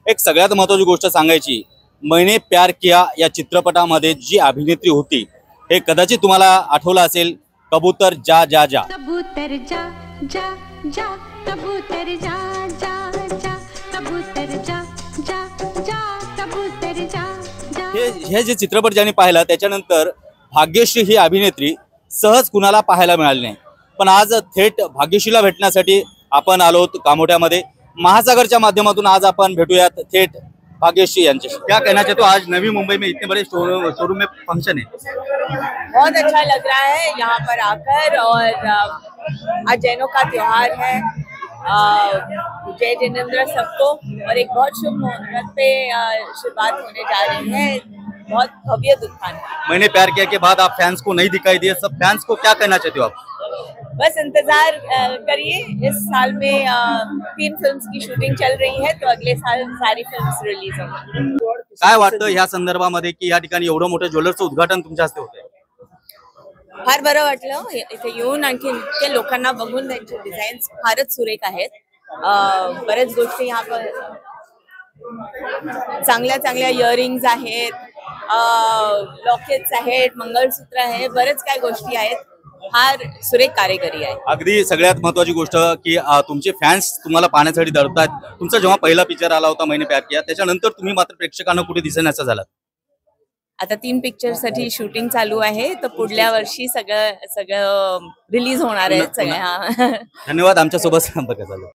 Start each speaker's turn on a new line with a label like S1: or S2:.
S1: एक सगळ्यात महत्त्वाची गोष्ट सांगायची, मैंने प्यार किया या चित्रपटामध्ये जी अभिनेत्री होती हे कदाचित तुम्हाला आठवलं असेल, कबूतर जा जा जा।
S2: कबूतर जा जा जा, कबूतर जा जा जा, कबूतर जा जा जा, कबूतर जा जा।
S1: हे जे चित्रपट ज्यांनी पाहिला त्याच्यानंतर भाग्यश्री ही अभिनेत्री सहज कुणाला पाहायला मिळाली नाही, पण आज थेट भाग्यश्रीला भेटण्यासाठी आपण आलो कामोठ्यामध्ये। महासागरच्या माध्यमातून आज आपण भेटूयात थेट भाग्यश्री यांच्याशी। क्या कहना चाहते हो, आज नवी मुंबई में इतने बड़े शोरूम में फंक्शन है?
S3: बहुत अच्छा लग रहा है यहाँ पर आकर, और आज जैनों का त्योहार है। जय जिनेंद्र सबको, और एक बहुत शुभ मुहूर्त पे शुरुआत होने जा रही है। बहुत भव्य दुकान है।
S1: मैंने प्यार किया के बाद आप फैंस को नहीं दिखाई दिए, सब फैंस को क्या कहना चाहते हो आप?
S3: बस इंतजार करिए, इस साल में 3 फिल्म्स की शूटिंग चल रही है, तो अगले साल सारी फिल्म्स रिलीज होंगी।
S1: काय वाटतं ह्या संदर्भामध्ये की या ठिकाणी एवढं मोठं ज्वेलर्सचं उद्घाटन तुमच्या हस्ते होतंय?
S3: फार बरं वाटलं इथे येऊन, आणखी इतक्या लोकांना बघून। त्यांचे डिझाईन्स फारच सुरेख आहेत। बऱ्याच गोष्टी यहाँ पर चांगल्या चांगल्या इयरिंग्स आहेत, लॉकेट्स आहेत, मंगळसूत्र आहे, बरेच काय गोष्टी आहेत। फार सुरेख कारिगिरी आहे।
S1: अगदी सगळ्यात महत्त्वाची गोष्ट की तुमचे फॅन्स तुम्हाला पाहण्यासाठी दडतात। तुमचा जेव्हा पहिला पिक्चर आला होता मैंने प्यार किया, त्याच्यानंतर तुम्ही मात्र प्रेक्षकांना कुठे दिसेनासा झालात।
S3: आता 3 पिक्चरसाठी शूटिंग चालू आहे, तर पुढल्या वर्षी सगळं रिलीज होणार आहे सगळ्या।
S1: धन्यवाद आमच्या सोबत संपर्क झाला।